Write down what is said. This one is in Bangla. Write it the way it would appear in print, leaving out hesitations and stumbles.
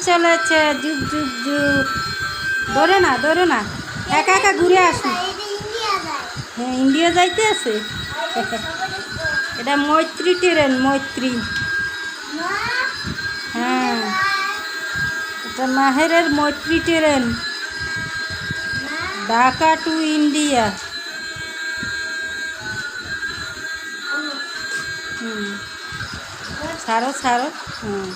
চলেছে, যুগ যুগ যুগ। ধরো না, একা একা ঘুরে আসুন। হ্যাঁ, ইন্ডিয়া যাইতে আছে। এটা মৈত্রী ট্রেন, মৈত্রী। হ্যাঁ, এটা মাহেরের মৈত্রী ট্রেন, ঢাকা টু ইন্ডিয়া। ছাড়ো ছাড়ো। হুম।